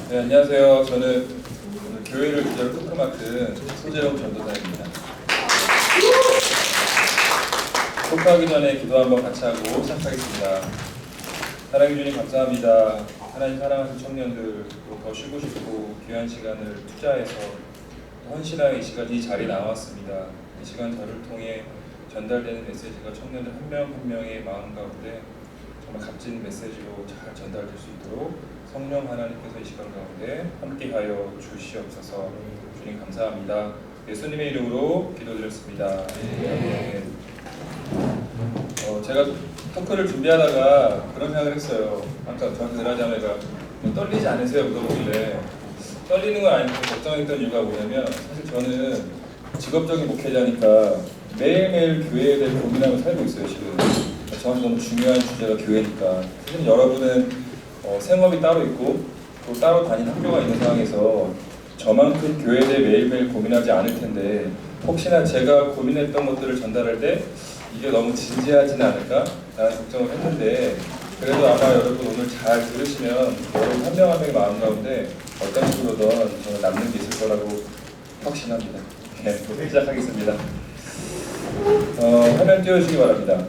네, 안녕하세요. 저는 오늘 교회를 기자로 토크 맡은 소재영 전도사입니다. 토크하기 전에 기도 한번 같이 하고 시작하겠습니다. 사랑해 주님 감사합니다. 하나님 사랑하는 청년들, 더 쉬고 싶고 귀한 시간을 투자해서 헌신하여 이 시간 이 자리에 나왔습니다. 이 시간 저를 통해 전달되는 메시지가 청년들 한 명 한 명의 마음 가운데 정말 값진 메시지로 잘 전달될 수 있도록 성령 하나님께서 이 시간 가운데 함께하여 주시옵소서. 주님 감사합니다. 예수님의 이름으로 기도드렸습니다. 네. 제가 토크를 준비하다가 그런 생각을 했어요. 아까 저한테 드라자매가 떨리지 않으세요? 물어보길래 떨리는 건 아니고 걱정했던 이유가 뭐냐면 사실 저는 직업적인 목회자니까 매일매일 교회에 대해 고민하고 살고 있어요. 지금 저한테 너무 중요한 주제가 교회니까. 사실 여러분은 생업이 따로 있고 또 따로 다니는 학교가 있는 상황에서 저만큼 교회에 대해 매일매일 고민하지 않을 텐데 혹시나 제가 고민했던 것들을 전달할 때 이게 너무 진지하지는 않을까 라는 걱정을 했는데 그래도 아마 여러분 오늘 잘 들으시면 여러분 한 명 한 명의 마음 가운데 어떤 식으로든 저는 남는 게 있을 거라고 확신합니다. 네, 시작하겠습니다. 화면 띄워주시기 바랍니다.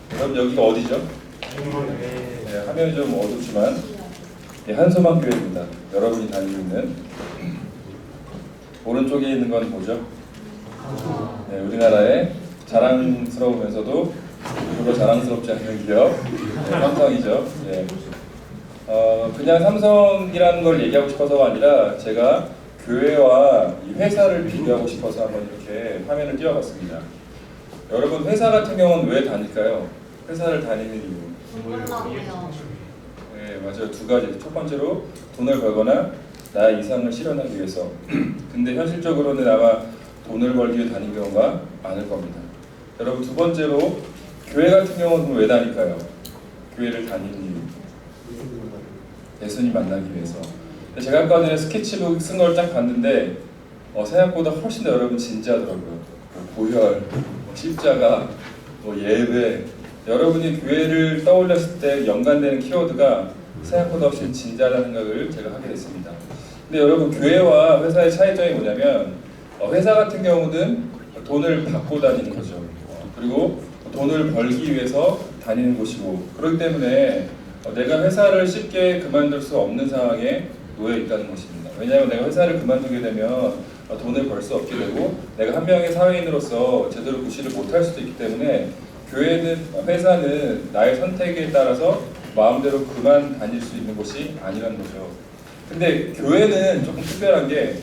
그럼 여기가 어디죠? 네, 화면이 좀 어둡지만 네, 한소망 교회입니다. 여러분이 다니고 있는 오른쪽에 있는 건 뭐죠? 네, 우리나라의 자랑스러우면서도 별로 자랑스럽지 않은 기업 네, 삼성이죠. 네. 그냥 삼성이라는 걸 얘기하고 싶어서가 아니라 제가 교회와 이 회사를 비교하고 싶어서 한번 이렇게 화면을 띄워봤습니다. 여러분 회사 같은 경우는 왜 다닐까요? 회사를 다니는 이유. 네, 맞아요. 두 가지. 첫 번째로 돈을 벌거나 나의 이상을 실현하기 위해서. 근데 현실적으로는 아마 돈을 벌기 위해 다닌 경우가 많을 겁니다. 여러분 두 번째로 교회 같은 경우는 왜 다닐까요? 교회를 다니는 이유. 예수님 만나기 위해서. 제가 아까 전에 스케치북 쓴 걸 쫙 봤는데 생각보다 훨씬 더 여러분 진지하더라고요. 보혈, 십자가, 예배. 여러분이 교회를 떠올렸을 때 연관되는 키워드가 생각보다 훨씬 진지하다는 생각을 제가 하게 됐습니다. 근데 여러분 교회와 회사의 차이점이 뭐냐면 회사 같은 경우는 돈을 받고 다니는 거죠. 그리고 돈을 벌기 위해서 다니는 곳이고 그렇기 때문에 내가 회사를 쉽게 그만둘 수 없는 상황에 놓여 있다는 것입니다. 왜냐하면 내가 회사를 그만두게 되면 돈을 벌 수 없게 되고 내가 한 명의 사회인으로서 제대로 구실을 못할 수도 있기 때문에 회사는 나의 선택에 따라서 마음대로 그만 다닐 수 있는 곳이 아니라는 거죠. 근데 교회는 조금 특별한 게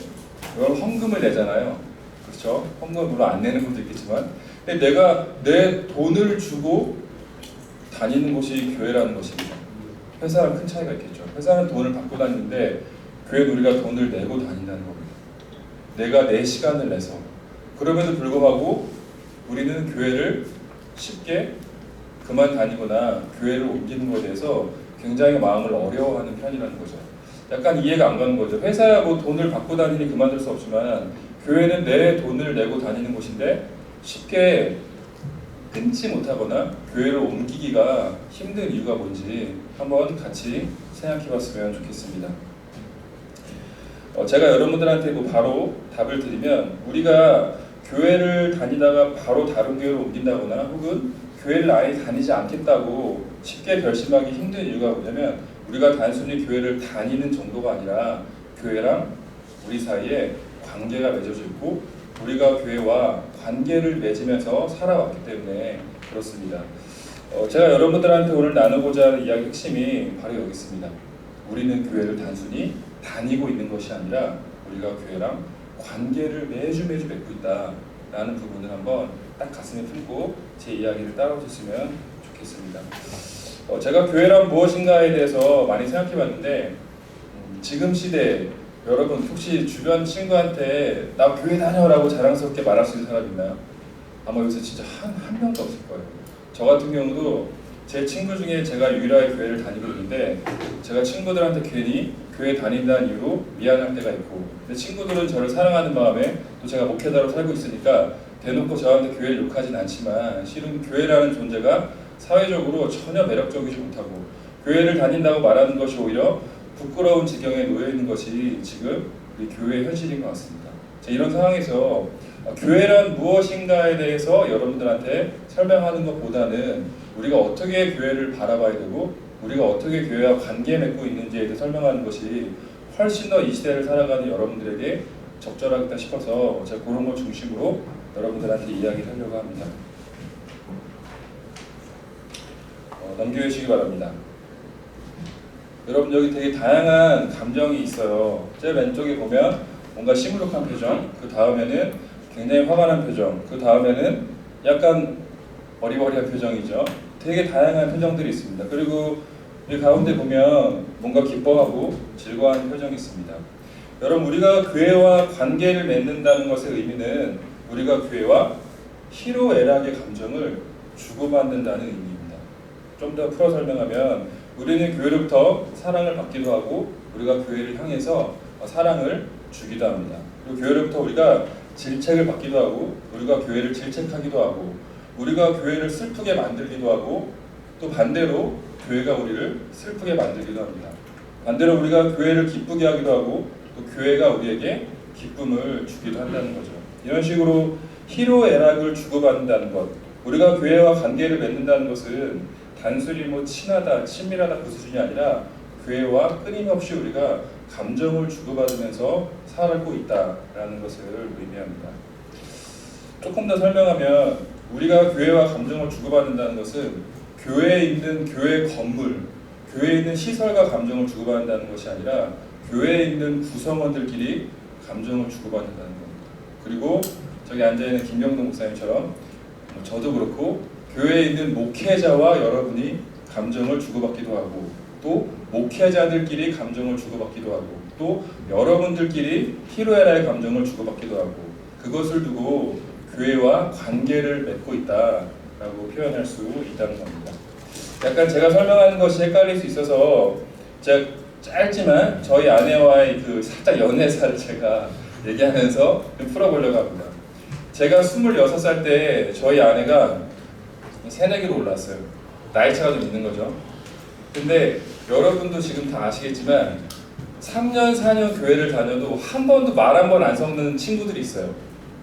여러분 헌금을 내잖아요. 그렇죠? 헌금을 물론 안 내는 것도 있겠지만 근데 내가 내 돈을 주고 다니는 곳이 교회라는 것입니다. 회사랑 큰 차이가 있겠죠. 회사는 돈을 받고 다니는데 교회는 우리가 돈을 내고 다닌다는 겁니다. 내가 내 시간을 내서 그럼에도 불구하고 우리는 교회를 쉽게 그만 다니거나 교회를 옮기는 것에 대해서 굉장히 마음을 어려워하는 편이라는 거죠. 약간 이해가 안 가는 거죠. 회사야 뭐 돈을 받고 다니니 그만둘 수 없지만 교회는 내 돈을 내고 다니는 곳인데 쉽게 끊지 못하거나 교회를 옮기기가 힘든 이유가 뭔지 한번 같이 생각해 봤으면 좋겠습니다. 제가 여러분들한테 바로 답을 드리면 우리가 교회를 다니다가 바로 다른 교회로 옮긴다거나 혹은 교회를 아예 다니지 않겠다고 쉽게 결심하기 힘든 이유가 뭐냐면 우리가 단순히 교회를 다니는 정도가 아니라 교회랑 우리 사이에 관계가 맺어져 있고 우리가 교회와 관계를 맺으면서 살아왔기 때문에 그렇습니다. 제가 여러분들한테 오늘 나누고자 하는 이야기 핵심이 바로 여기 있습니다. 우리는 교회를 단순히 다니고 있는 것이 아니라 우리가 교회랑 관계를 매주 맺고 있다라는 부분을 한번 딱 가슴에 품고 제 이야기를 따라와 주시면 좋겠습니다. 제가 교회란 무엇인가에 대해서 많이 생각해 봤는데 지금 시대 여러분 혹시 주변 친구한테 나 교회 다녀라고 자랑스럽게 말할 수 있는 사람 있나요? 아마 요새 진짜 한 명도 없을 거예요. 저 같은 경우도 제 친구 중에 제가 유일하게 교회를 다니고 있는데 제가 친구들한테 괜히 교회 다닌다는 이유로 미안할 때가 있고, 근데 친구들은 저를 사랑하는 마음에 또 제가 목회자로 살고 있으니까 대놓고 저한테 교회를 욕하진 않지만 실은 교회라는 존재가 사회적으로 전혀 매력적이지 못하고 교회를 다닌다고 말하는 것이 오히려 부끄러운 지경에 놓여 있는 것이 지금 우리 교회의 현실인 것 같습니다. 이런 상황에서 교회란 무엇인가에 대해서 여러분들한테 설명하는 것보다는 우리가 어떻게 교회를 바라봐야 되고 우리가 어떻게 교회와 관계 맺고 있는지에 대해 설명하는 것이 훨씬 더 이 시대를 살아가는 여러분들에게 적절하겠다 싶어서 제가 그런 걸 중심으로 여러분들한테 이야기를 하려고 합니다. 넘겨주시기 바랍니다. 여러분 여기 되게 다양한 감정이 있어요. 제 왼쪽에 보면 뭔가 시무룩한 표정, 그 다음에는 굉장히 화가 난 표정, 그 다음에는 약간 어리버리한 표정이죠. 되게 다양한 표정들이 있습니다. 그리고 이 가운데 보면 뭔가 기뻐하고 즐거워하는 표정이 있습니다. 여러분 우리가 교회와 관계를 맺는다는 것의 의미는 우리가 교회와 희로애락의 감정을 주고받는다는 의미입니다. 좀 더 풀어 설명하면 우리는 교회로부터 사랑을 받기도 하고 우리가 교회를 향해서 사랑을 주기도 합니다. 그리고 교회로부터 우리가 질책을 받기도 하고 우리가 교회를 질책하기도 하고 우리가 교회를 슬프게 만들기도 하고 또 반대로 교회가 우리를 슬프게 만들기도 합니다. 반대로 우리가 교회를 기쁘게 하기도 하고 또 교회가 우리에게 기쁨을 주기도 한다는 거죠. 이런 식으로 희로애락을 주고받는다는 것, 우리가 교회와 관계를 맺는다는 것은 단순히 친하다, 친밀하다 그 수준이 아니라 교회와 끊임없이 우리가 감정을 주고받으면서 살고 있다라는 것을 의미합니다. 조금 더 설명하면 우리가 교회와 감정을 주고받는다는 것은 교회에 있는 교회 건물, 교회에 있는 시설과 감정을 주고받는다는 것이 아니라 교회에 있는 구성원들끼리 감정을 주고받는다는 겁니다. 그리고 저기 앉아있는 김병동 목사님처럼 저도 그렇고 교회에 있는 목회자와 여러분이 감정을 주고받기도 하고 또 목회자들끼리 감정을 주고받기도 하고 또 여러분들끼리 희로애락의 감정을 주고받기도 하고 그것을 두고 교회와 관계를 맺고 있다라고 표현할 수 있다는 겁니다. 약간 제가 설명하는 것이 헷갈릴 수 있어서 제가 짧지만 저희 아내와의 그 살짝 연애사를 제가 얘기하면서 좀 풀어보려고 합니다. 제가 26살 때 저희 아내가 새내기로 올랐어요. 나이 차가 좀 있는 거죠. 근데 여러분도 지금 다 아시겠지만 3년 4년 교회를 다녀도 한 번도 말 한 번 안 섞는 친구들이 있어요.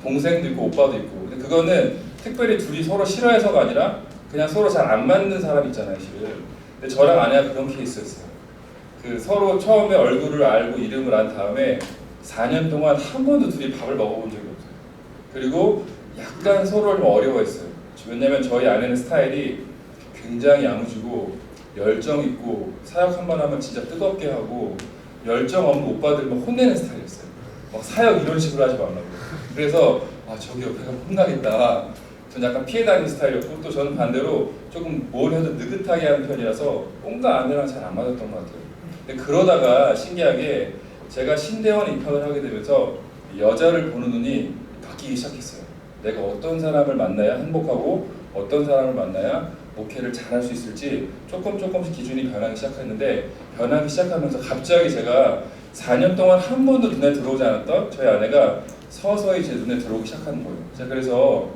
동생도 있고 오빠도 있고. 근데 그거는 특별히 둘이 서로 싫어해서가 아니라 그냥 서로 잘 안 맞는 사람 있잖아요, 실은. 근데 저랑 아내가 그런 케이스였어요. 그 서로 처음에 얼굴을 알고 이름을 안 다음에 4년 동안 한 번도 둘이 밥을 먹어본 적이 없어요. 그리고 약간 서로를 좀 어려워했어요. 왜냐면 저희 아내는 스타일이 굉장히 야무지고 열정 있고 사역 한 번 하면 진짜 뜨겁게 하고 열정 없는 오빠들 막 혼내는 스타일이었어요. 막 사역 이런 식으로 하지 말라고. 그래서 저기 옆에 가면 혼나겠다. 전 약간 피해 다니는 스타일이었고 또 저는 반대로 조금 뭘 해도 느긋하게 하는 편이라서 뭔가 아내랑 잘 안 맞았던 것 같아요. 근데 그러다가 신기하게 제가 신대원에 입학을 하게 되면서 여자를 보는 눈이 바뀌기 시작했어요. 내가 어떤 사람을 만나야 행복하고 어떤 사람을 만나야 목회를 잘할 수 있을지 조금씩 기준이 변하기 시작했는데 변하기 시작하면서 갑자기 제가 4년 동안 한 번도 눈에 들어오지 않았던 저희 아내가 서서히 제 눈에 들어오기 시작하는 거예요. 그래서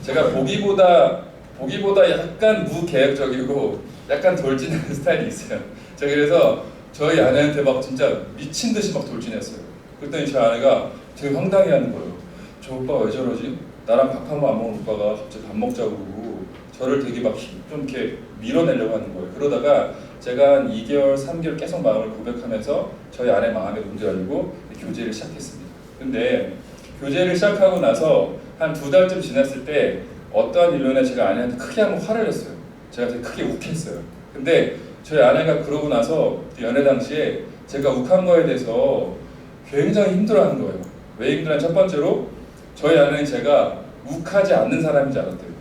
제가 보기보다 약간 무계획적이고 약간 돌진하는 스타일이 있어요. 제가 그래서 저희 아내한테 막 진짜 미친 듯이 막 돌진했어요. 그랬더니 제 아내가 되게 황당해하는 거예요. 저 오빠 왜 저러지? 나랑 밥 한 번 안 먹은 오빠가 갑자기 밥 먹자고 그러고 저를 되게 막 좀 이렇게 밀어내려고 하는 거예요. 그러다가 제가 한 2개월, 3개월 계속 마음을 고백하면서 저희 아내 마음에 문제가지고 교제를 시작했습니다. 근데 교제를 시작하고 나서 한 2달쯤 지났을 때 어떠한 일로 인해 제가 아내한테 크게 한번 화를 냈어요. 제가 되게 크게 욱했어요. 근데 저희 아내가 그러고 나서 연애 당시에 제가 욱한 거에 대해서 굉장히 힘들어하는 거예요. 왜 힘들어하냐? 첫 번째로 저희 아내는 제가 욱하지 않는 사람인 줄 알았대요.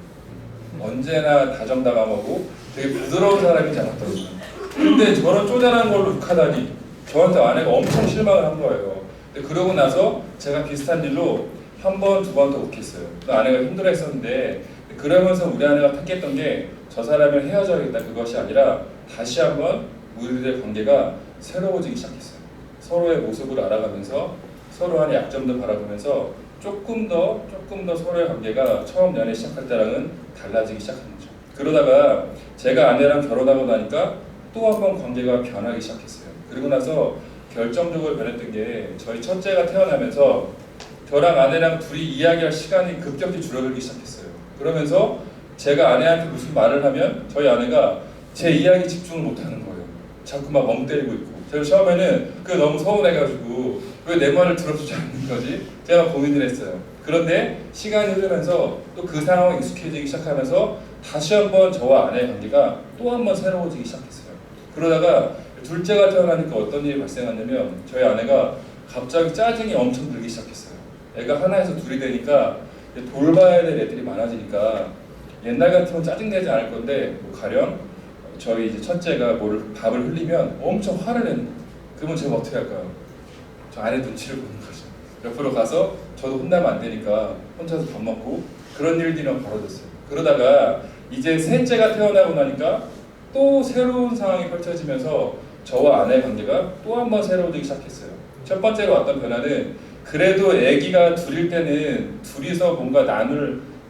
언제나 다정다감하고 되게 부드러운 사람인 줄 알았더라고요. 근데 저런 쪼잔한 걸로 욱하다니 저한테 아내가 엄청 실망을 한 거예요. 근데 그러고 나서 제가 비슷한 일로 한 번, 두 번 더 욱했어요. 아내가 힘들어했었는데 그러면서 우리 아내가 택했던 게 저 사람을 헤어져야겠다 그것이 아니라 다시 한번 우리들의 관계가 새로워지기 시작했어요. 서로의 모습을 알아가면서 서로 안의 약점도 바라보면서 조금 더 서로의 관계가 처음 연애 시작할 때랑은 달라지기 시작한 거죠. 그러다가 제가 아내랑 결혼하고 나니까 또 한 번 관계가 변하기 시작했어요. 그리고 나서 결정적으로 변했던 게 저희 첫째가 태어나면서 저랑 아내랑 둘이 이야기할 시간이 급격히 줄어들기 시작했어요. 그러면서 제가 아내한테 무슨 말을 하면 저희 아내가 제 이야기 집중을 못하는 거예요. 자꾸 막 멍 때리고 있고. 제가 처음에는 그게 너무 서운해가지고 왜 내 말을 들어주지 않는 거지? 제가 고민을 했어요. 그런데 시간이 흐르면서 또 그 상황에 익숙해지기 시작하면서 다시 한번 저와 아내의 관계가 또 한 번 새로워지기 시작했어요. 그러다가 둘째가 태어나니까 어떤 일이 발생했냐면 저희 아내가 갑자기 짜증이 엄청 들기 시작했어요. 애가 하나에서 둘이 되니까 돌봐야 될 애들이 많아지니까 옛날 같으면 짜증내지 않을 건데 뭐 가령 저희 이제 첫째가 밥을 흘리면 엄청 화를 내는 거예요. 그러면 제가 어떻게 할까요? 저 아내 눈치를 보는 거죠. 옆으로 가서 저도 혼나면 안 되니까 혼자서 밥 먹고 그런 일들이 벌어졌어요. 그러다가 이제 셋째가 태어나고 나니까 또 새로운 상황이 펼쳐지면서 저와 아내의 관계가 또 한 번 새로워지기 시작했어요. 첫 번째로 왔던 변화는 그래도 아기가 둘일 때는 둘이서 뭔가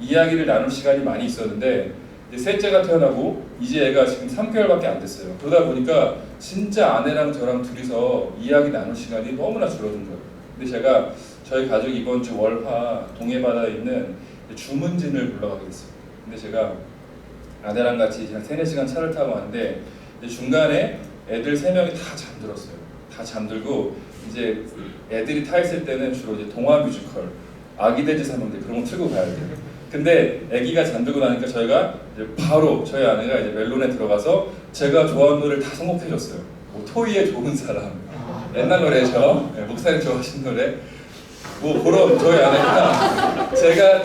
이야기를 나눌 시간이 많이 있었는데 이제 셋째가 태어나고 이제 애가 지금 3개월밖에 안 됐어요. 그러다 보니까 진짜 아내랑 저랑 둘이서 이야기 나눌 시간이 너무나 줄어든 거예요. 근데 제가 저희 가족이 이번 주 월화 동해바다에 있는 주문진을 불러가게 됐어요. 근데 제가 아내랑 같이 한 3-4시간 차를 타고 왔는데 중간에 애들 3명이 다 잠들었어요. 다 잠들고 이제 애들이 타 있을 때는 주로 이제 동화 뮤지컬, 아기 돼지 삼형제 그런 거 틀고 가야 돼요. 근데 아기가 잠들고 나니까 저희가 이제 바로 저희 아내가 이제 멜론에 들어가서 제가 좋아하는 노래를 다 선곡해 줬어요. 뭐 토이의 좋은 사람, 옛날 노래죠. 네, 목사님 좋아하시는 노래. 뭐 그런 저희 아내가 제가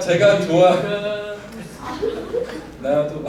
나도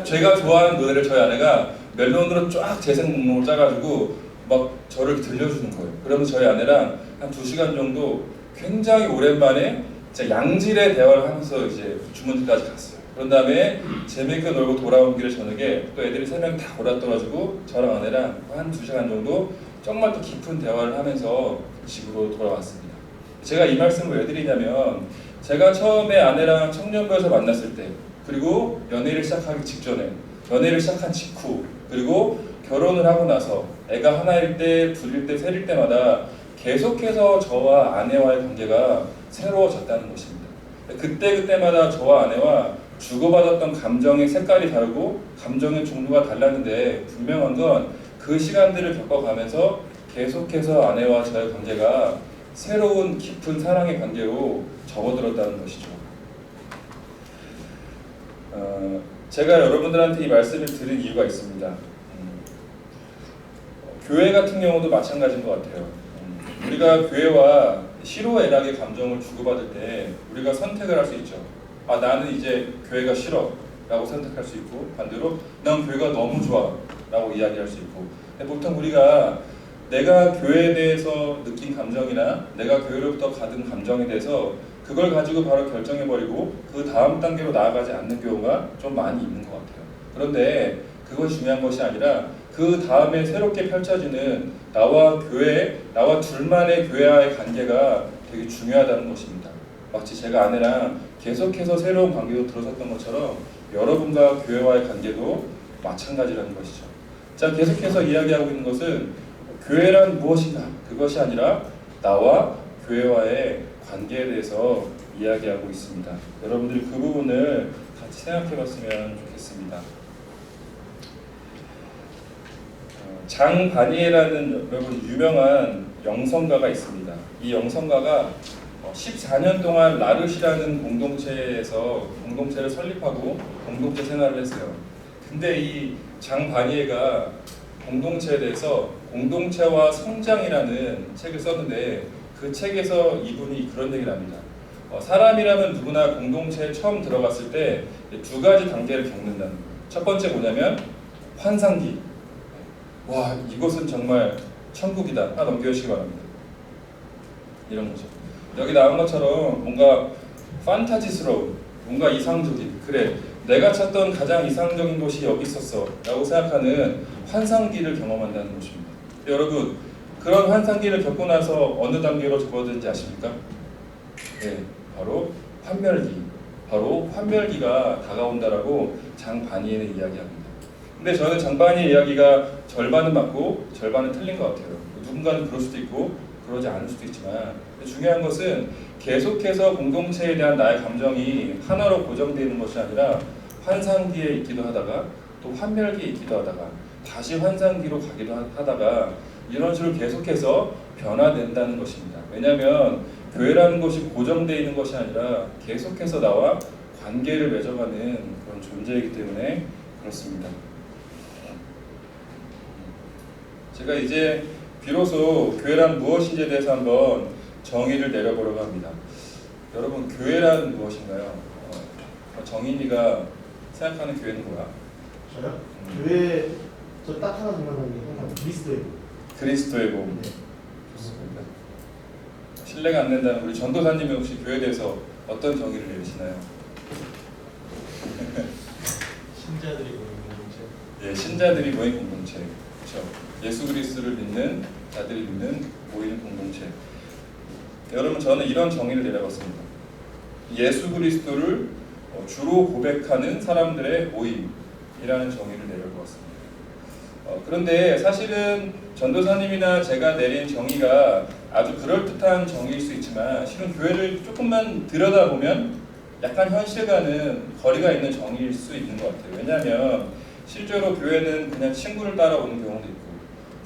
제가 좋아하는 노래를 저희 아내가 멜론으로 쫙 재생 목록을 짜가지고 막 저를 들려주는 거예요. 그러면 저희 아내랑 한 2시간 정도 굉장히 오랜만에 진짜 양질의 대화를 하면서 이제 주문지까지 갔어요. 그런 다음에 재밌게 놀고 돌아온 길에 저녁에 또 애들이 3명 다 골아떨어지고 저랑 아내랑 한 2시간 정도 정말 또 깊은 대화를 하면서 집으로 돌아왔습니다. 제가 이 말씀을 왜 드리냐면 제가 처음에 아내랑 청년부에서 만났을 때 그리고 연애를 시작하기 직전에 연애를 시작한 직후 그리고 결혼을 하고 나서 애가 하나일 때, 둘일 때, 셋일 때마다 계속해서 저와 아내와의 관계가 새로워졌다는 것입니다. 그때마다 저와 아내와 주고받았던 감정의 색깔이 다르고 감정의 종류가 달랐는데 분명한 건 그 시간들을 겪어가면서 계속해서 아내와 저의 관계가 새로운 깊은 사랑의 관계로 접어들었다는 것이죠. 제가 여러분들한테 이 말씀을 드린 이유가 있습니다. 교회 같은 경우도 마찬가지인 것 같아요. 우리가 교회와 희로애락의 감정을 주고받을 때 우리가 선택을 할 수 있죠. 나는 이제 교회가 싫어 라고 선택할 수 있고 반대로 난 교회가 너무 좋아 라고 이야기할 수 있고 근데 보통 우리가 내가 교회에 대해서 느낀 감정이나 내가 교회로부터 받은 감정에 대해서 그걸 가지고 바로 결정해버리고 그 다음 단계로 나아가지 않는 경우가 좀 많이 있는 것 같아요. 그런데 그것이 중요한 것이 아니라 그 다음에 새롭게 펼쳐지는 나와 둘만의 교회와의 관계가 되게 중요하다는 것입니다. 마치 제가 아내랑 계속해서 새로운 관계로 들어섰던 것처럼 여러분과 교회와의 관계도 마찬가지라는 것이죠. 자, 계속해서 이야기하고 있는 것은 교회란 무엇인가? 그것이 아니라 나와 교회와의 관계에 대해서 이야기하고 있습니다. 여러분들이 그 부분을 같이 생각해 봤으면 좋겠습니다. 장바니에라는 여러분 유명한 영성가가 있습니다. 이 영성가가 14년 동안 라르시라는 공동체에서 공동체를 설립하고 공동체 생활을 했어요. 근데 이 장바니에가 공동체에 대해서 공동체와 성장이라는 책을 썼는데 그 책에서 이분이 그런 얘기를 합니다. 사람이라면 누구나 공동체에 처음 들어갔을 때 2가지 단계를 겪는다는 거예요. 첫 번째 뭐냐면 환상기. 와, 이것은 정말 천국이다. 하나 넘겨주시기 바랍니다. 이런 거죠. 여기 나온 것처럼 뭔가 판타지스러운, 뭔가 이상적인, 그래 내가 찾던 가장 이상적인 곳이 여기 있었어 라고 생각하는 환상기를 경험한다는 것입니다. 여러분, 그런 환상기를 겪고 나서 어느 단계로 접어드는지 아십니까? 네, 바로 환멸기. 바로 환멸기가 다가온다라고 장반이에는 이야기합니다. 근데 저는 장반이의 이야기가 절반은 맞고 절반은 틀린 것 같아요. 누군가는 그럴 수도 있고 그러지 않을 수도 있지만, 중요한 것은 계속해서 공동체에 대한 나의 감정이 하나로 고정되는 것이 아니라 환상기에 있기도 하다가 또 환멸기에 있기도 하다가 다시 환상기로 가기도 하다가 이런 식으로 계속해서 변화된다는 것입니다. 왜냐하면 교회라는 것이 고정되어 있는 것이 아니라 계속해서 나와 관계를 맺어가는 그런 존재이기 때문에 그렇습니다. 제가 이제 비로소 교회란 무엇인지에 대해서 한번 정의를 내려보려고 합니다. 여러분, 교회란 무엇인가요? 정인이가 생각하는 교회는 뭐야? 저요? 교회 저 딱 하나 생각하는 게 항상 그리스도의 몸. 그리스도의 몸. 네. 좋습니다. 신뢰가 안 된다는 우리 전도사님은 혹시 교회에 대해서 어떤 정의를 내리시나요? 신자들이 모인 공동체. 예, 신자들이 모인 공동체. 그렇죠. 예수 그리스도를 믿는 자들이 믿는 모이는 공동체. 여러분, 저는 이런 정의를 내려봤습니다. 예수 그리스도를 주로 고백하는 사람들의 모임이라는 정의를 내려보았습니다. 그런데 사실은 전도사님이나 제가 내린 정의가 아주 그럴듯한 정의일 수 있지만, 실은 교회를 조금만 들여다보면 약간 현실과는 거리가 있는 정의일 수 있는 것 같아요. 왜냐하면 실제로 교회는 그냥 친구를 따라오는 경우도 있고,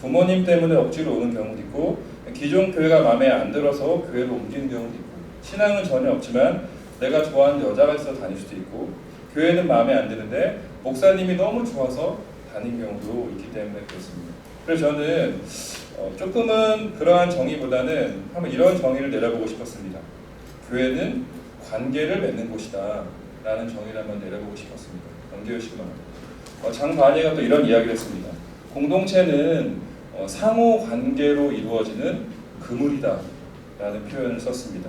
부모님 때문에 억지로 오는 경우도 있고, 기존 교회가 마음에 안 들어서 교회로 옮기는 경우도 있고, 신앙은 전혀 없지만 내가 좋아하는 여자가 있어 다닐 수도 있고, 교회는 마음에 안 드는데 목사님이 너무 좋아서 다닌 경우도 있기 때문에 그렇습니다. 그래서 저는 조금은 그러한 정의보다는 한번 이런 정의를 내려보고 싶었습니다. 교회는 관계를 맺는 곳이다 라는 정의를 한번 내려보고 싶었습니다. 넘겨주시기 바랍니다. 장반예가 또 이런 이야기를 했습니다. 공동체는 상호 관계로 이루어지는 그물이다 라는 표현을 썼습니다.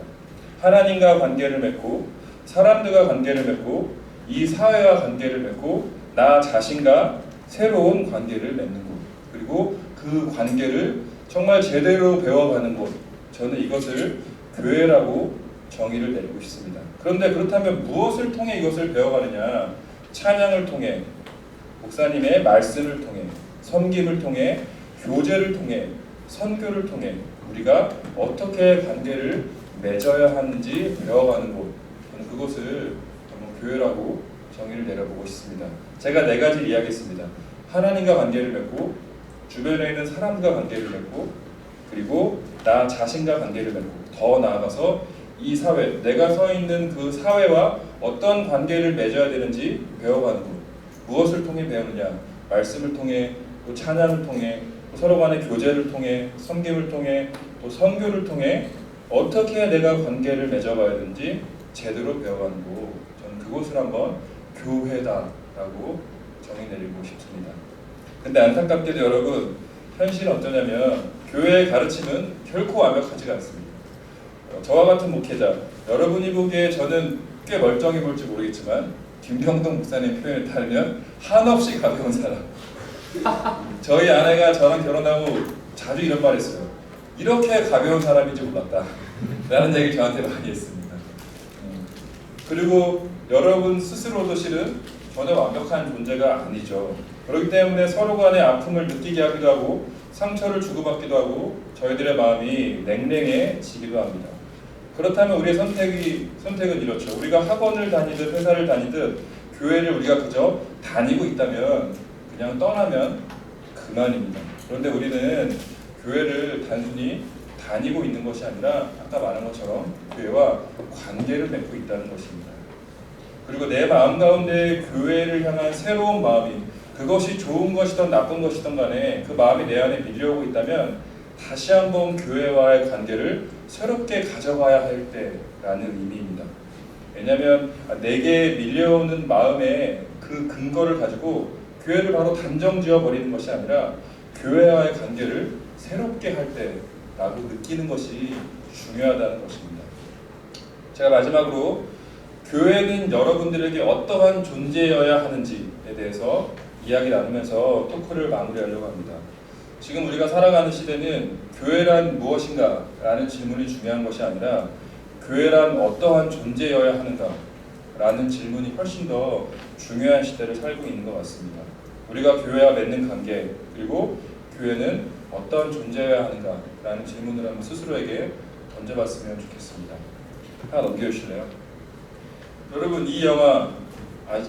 하나님과 관계를 맺고, 사람들과 관계를 맺고, 이 사회와 관계를 맺고, 나 자신과 새로운 관계를 맺는 곳, 그리고 그 관계를 정말 제대로 배워가는 곳, 저는 이것을 교회라고 정의를 내리고 싶습니다. 그런데 그렇다면 무엇을 통해 이것을 배워가느냐? 찬양을 통해, 목사님의 말씀을 통해, 섬김을 통해, 교제를 통해, 선교를 통해 우리가 어떻게 관계를 맺어야 하는지 배워가는 곳, 저는 그것을 한번 교회라고 정의를 내려보고 싶습니다. 제가 4가지 이야기했습니다. 하나님과 관계를 맺고, 주변에 있는 사람과 관계를 맺고, 그리고 나 자신과 관계를 맺고, 더 나아가서 이 사회, 내가 서 있는 그 사회와 어떤 관계를 맺어야 되는지 배워가는 것. 무엇을 통해 배우느냐? 말씀을 통해, 또 찬양을 통해, 또 서로 간의 교제를 통해, 섬김을 통해, 또 선교를 통해 어떻게 내가 관계를 맺어가야 되는지 제대로 배워가는 것. 저는 그곳을 한번 교회다라고 정의 내리고 싶습니다. 근데 안타깝게도 여러분, 현실은 어떠냐면 교회의 가르침은 결코 완벽하지가 않습니다. 저와 같은 목회자, 여러분이 보기에 저는 꽤 멀쩡해 볼지 모르겠지만 김병동 목사님 표현에 따르면 한없이 가벼운 사람. 저희 아내가 저랑 결혼하고 자주 이런 말 했어요. 이렇게 가벼운 사람인지 몰랐다 라는 얘기를 저한테 많이 했습니다. 그리고 여러분 스스로도 실은 전혀 완벽한 존재가 아니죠. 그렇기 때문에 서로 간의 아픔을 느끼게 하기도 하고, 상처를 주고받기도 하고, 저희들의 마음이 냉랭해지기도 합니다. 그렇다면 우리의 선택은 이렇죠. 우리가 학원을 다니듯 회사를 다니듯 교회를 우리가 그저 다니고 있다면, 그냥 떠나면 그만입니다. 그런데 우리는 교회를 단순히 다니고 있는 것이 아니라 아까 말한 것처럼 교회와 관계를 맺고 있다는 것입니다. 그리고 내 마음 가운데 교회를 향한 새로운 마음이, 그것이 좋은 것이든 나쁜 것이든 간에 그 마음이 내 안에 밀려오고 있다면 다시 한번 교회와의 관계를 새롭게 가져가야 할 때라는 의미입니다. 왜냐하면 내게 밀려오는 마음의 그 근거를 가지고 교회를 바로 단정 지어 버리는 것이 아니라 교회와의 관계를 새롭게 할 때라고 느끼는 것이 중요하다는 것입니다. 제가 마지막으로 교회는 여러분들에게 어떠한 존재여야 하는지에 대해서 이야기 나누면서 토크를 마무리하려고 합니다. 지금 우리가 살아가는 시대는 교회란 무엇인가 라는 질문이 중요한 것이 아니라 교회란 어떠한 존재여야 하는가 라는 질문이 훨씬 더 중요한 시대를 살고 있는 것 같습니다. 우리가 교회와 맺는 관계, 그리고 교회는 어떤 존재여야 하는가 라는 질문을 한번 스스로에게 던져봤으면 좋겠습니다. 하나 넘겨주실래요? 여러분, 이 영화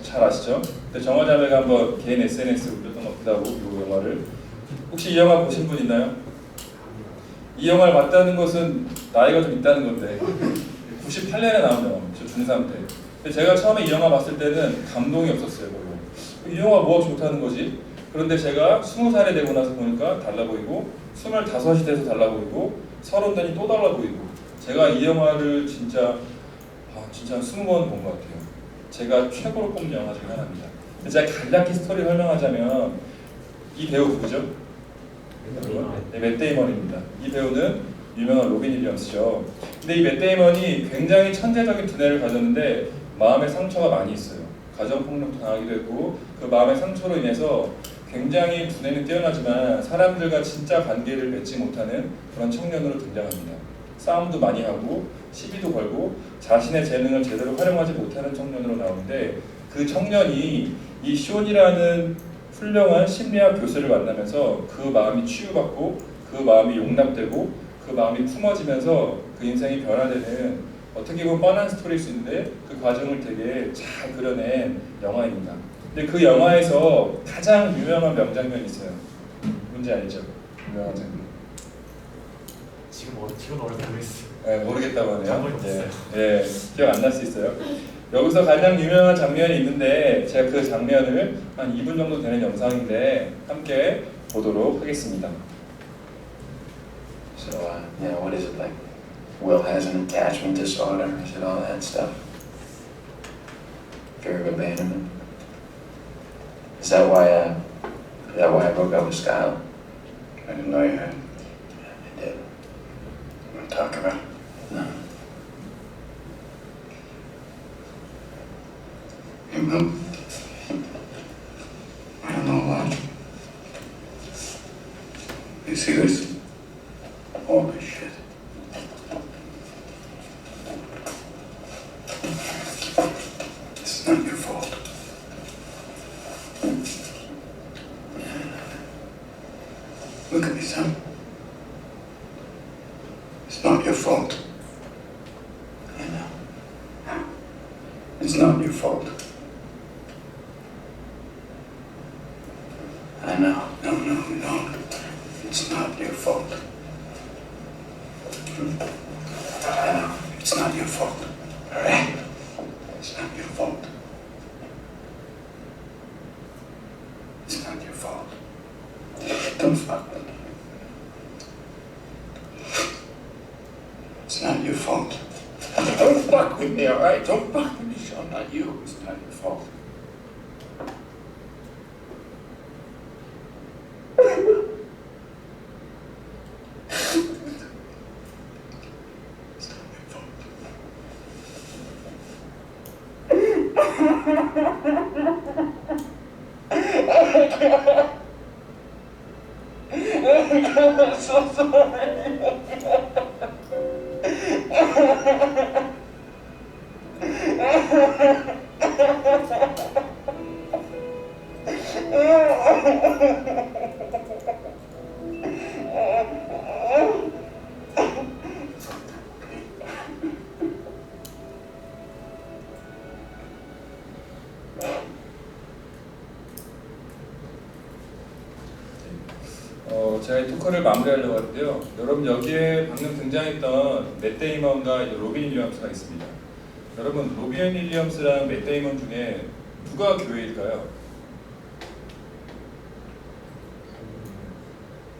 잘 아시죠? 정화자매가 한번 개인 SNS에 올렸던 것 같다고, 이 영화를. 혹시 이 영화 보신 분 있나요? 이 영화를 봤다는 것은 나이가 좀 있다는 건데 98년에 나온 영화죠. 중3 때. 근데 제가 처음에 이 영화 봤을 때는 감동이 없었어요. 별로. 이 영화 뭐가 좋다는 거지? 그런데 제가 20살이 되고 나서 보니까 달라 보이고 25이 돼서 달라 보이고 30 되니 또 달라 보이고 제가 이 영화를 진짜 한 20번 본 것 같아요. 제가 최고로 꼽는 영화 중에 하나입니다. 제가 간략히 스토리 설명하자면 이 배우 누구죠? 네, 맷 데이먼입니다. 이 배우는 유명한 로빈 윌리엄스죠. 근데 이 맷 데이먼이 굉장히 천재적인 두뇌를 가졌는데 마음의 상처가 많이 있어요. 가정폭력도 당하기도 했고 그 마음의 상처로 인해서 굉장히 두뇌는 뛰어나지만 사람들과 진짜 관계를 맺지 못하는 그런 청년으로 등장합니다. 싸움도 많이 하고 시비도 걸고 자신의 재능을 제대로 활용하지 못하는 청년으로 나오는데 그 청년이 이 쇼니라는 훌륭한 심리학 교수를 만나면서 그 마음이 치유받고 그 마음이 용납되고 그 마음이 품어지면서 그 인생이 변화되는 어떻게 보면 뻔한 스토리일 수 있는데 그 과정을 되게 잘 그려낸 영화입니다. 근데 그 영화에서 가장 유명한 명장면이 있어요. 뭔지 알죠? 유명한 장면. 지금 어려서 모르겠어요. 네, 모르겠다고 하네요. 장면이 없어요. 네, 기억 안 날 수 있어요. 여기서 가장 유명한 장면이 있는데 제가 그 장면을 한 2분 정도 되는 영상인데 함께 보도록 하겠습니다. So, what is it like? Will has an attachment disorder, is it all that stuff? Fear of abandonment? Is that why I broke up with Skylar? I didn't know you had. I did. You want to talk about it? No. You know, I don't know why. You see this? All this shit. It's not your fault. Look at me, son. It's not your fault. I know. It's not your fault. I know. No. It's not your fault. I know. It's not your fault. All right? It's not your fault. It's not your fault. Don't fuck with me. It's not your fault. Don't fuck with me, all right? Don't fuck with me, Sean. Not you. It's not your fault. It's not your fault. I'm so sorry. 제가 이 토크를 마무리하려고 하는데요. 여러분, 여기에 방금 등장했던 맷 데이먼과 로빈 윌리엄스가 있습니다. 여러분, 로빈 윌리엄스랑 맷 데이먼 중에 누가 교회일까요?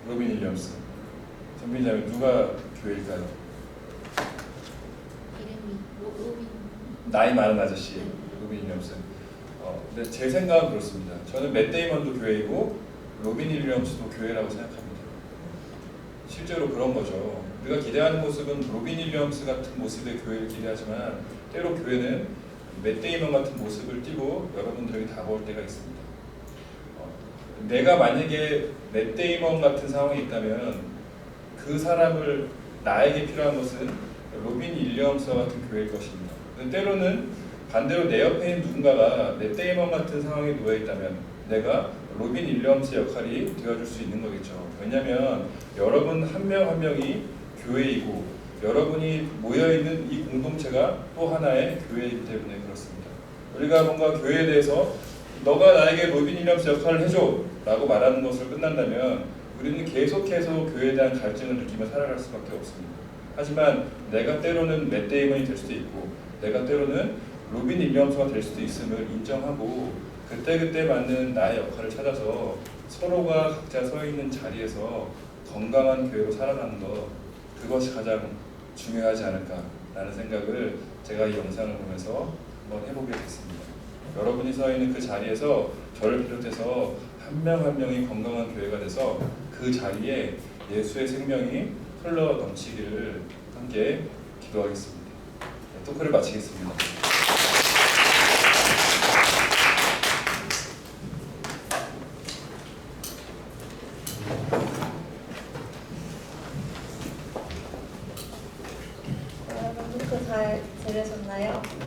로빈 윌리엄스. 전민자매, 누가 교회일까요? 이름이 로빈. 나이 많은 아저씨, 로빈 윌리엄스. 근데 제 생각은 그렇습니다. 저는 맷 데이먼도 교회이고 로빈 윌리엄스도 교회라고 생각합니다. 실제로 그런 거죠. 우리가 기대하는 모습은 로빈 윌리엄스 같은 모습의 교회를 기대하지만 때로 교회는 맷 데이먼 같은 모습을 띠고 여러분들에게 다가올 때가 있습니다. 내가 만약에 맷 데이먼 같은 상황에 있다면 그 사람을 나에게 필요한 것은 로빈 윌리엄스와 같은 교회일 것입니다. 때로는 반대로 내 옆에 있는 누군가가 맷 데이먼 같은 상황에 놓여 있다면 내가 로빈 윌리엄스 역할이 되어줄 수 있는 거겠죠. 왜냐하면 여러분 한 명 한 명이 교회이고 여러분이 모여있는 이 공동체가 또 하나의 교회이기 때문에 그렇습니다. 우리가 뭔가 교회에 대해서 너가 나에게 로빈 윌리엄스 역할을 해줘 라고 말하는 것으로 끝난다면 우리는 계속해서 교회에 대한 갈증을 느끼며 살아갈 수밖에 없습니다. 하지만 내가 때로는 맷 데이먼이 될 수도 있고 내가 때로는 로빈 윌리엄스가 될 수도 있음을 인정하고 그때그때 맞는 나의 역할을 찾아서 서로가 각자 서 있는 자리에서 건강한 교회로 살아가는 것, 그것이 가장 중요하지 않을까라는 생각을 제가 이 영상을 보면서 한번 해보게 됐습니다. 여러분이 서 있는 그 자리에서 저를 비롯해서 한 명 한 명이 건강한 교회가 돼서 그 자리에 예수의 생명이 흘러 넘치기를 함께 기도하겠습니다. 토크를 마치겠습니다. 여러분 토크 잘 들으셨나요?